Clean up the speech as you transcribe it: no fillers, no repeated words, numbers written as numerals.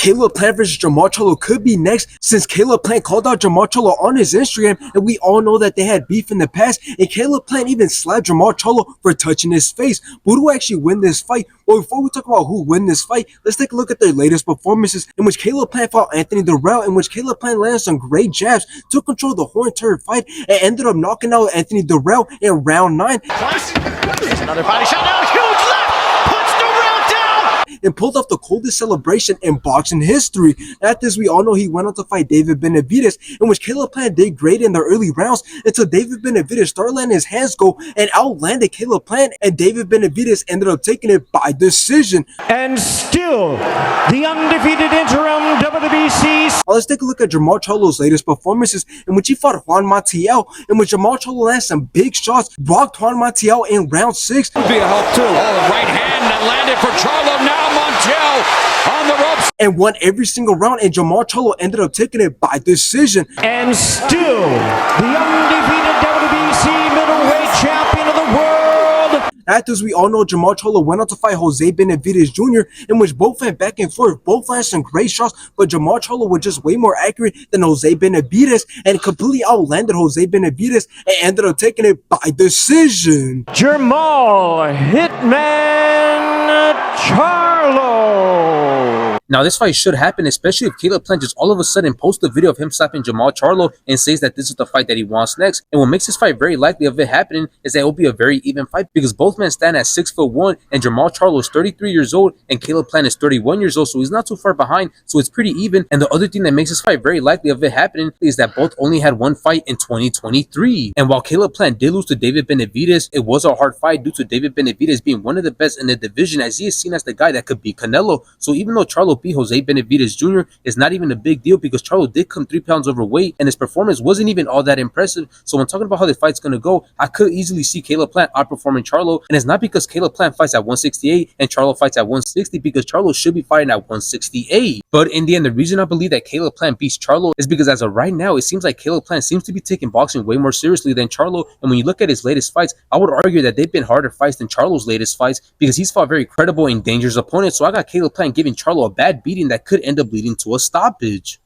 Caleb Plant versus Jermall Charlo could be next, since Caleb Plant called out Jermall Charlo on his Instagram, and we all know that they had beef in the past, and Caleb Plant even slapped Jermall Charlo for touching his face. But who actually win this fight? Well, before we talk about who win this fight, let's take a look at their latest performances, in which Caleb Plant fought Anthony Durrell, in which Caleb Plant landed some great jabs, took control of the whole entire fight, and ended up knocking out Anthony Durrell in round 9. Another body shot now, huge left, puts Durrell down, and pulled off the coldest celebration in boxing history. After this, we all know he went on to fight David Benavidez, in which Caleb Plant did great in the early rounds until David Benavidez started letting his hands go and outlanded Caleb Plant, and David Benavidez ended up taking it by decision. And still, the undefeated interim WBC. Let's take a look at Jermall Charlo's latest performances, in which he fought Juan Matiel, in which Jermall Charlo landed some big shots, rocked Juan Matiel in round 6. Would be a help too. Oh, the right hand that landed for Charlo. Now Montiel on the ropes. And won every single round, and Jermall Charlo ended up taking it by decision. And still, the undefeated WBC middleweight champion of the world. After this, we all know Jermall Charlo went on to fight Jose Benavidez Jr., in which both went back and forth, both landed some great shots, but Jermall Charlo was just way more accurate than Jose Benavidez and completely outlanded Jose Benavidez and ended up taking it by decision. Jermall Hitman Charlo. Now, this fight should happen, especially if Caleb Plant just all of a sudden posts a video of him slapping Jermall Charlo and says that this is the fight that he wants next. And what makes this fight very likely of it happening is that it will be a very even fight, because both men stand at 6'1", and Jermall Charlo is 33 years old and Caleb Plant is 31 years old, so he's not too far behind, so it's pretty even. And the other thing that makes this fight very likely of it happening is that both only had one fight in 2023. And while Caleb Plant did lose to David Benavidez, it was a hard fight due to David Benavidez being one of the best in the division, as he is seen as the guy that could beat Canelo. So even though Charlo beat Jose Benavidez Jr., is not even a big deal, because Charlo did come 3 pounds overweight and his performance wasn't even all that impressive. So when talking about how the fight's going to go, I could easily see Caleb Plant outperforming Charlo, and it's not because Caleb Plant fights at 168 and Charlo fights at 160, because Charlo should be fighting at 168. But in the end, the reason I believe that Caleb Plant beats Charlo is because as of right now, it seems like Caleb Plant seems to be taking boxing way more seriously than Charlo. And when you look at his latest fights, I would argue that they've been harder fights than Charlo's latest fights, because he's fought very credible and dangerous opponents. So I got Caleb Plant giving Charlo a bad beating that could end up leading to a stoppage.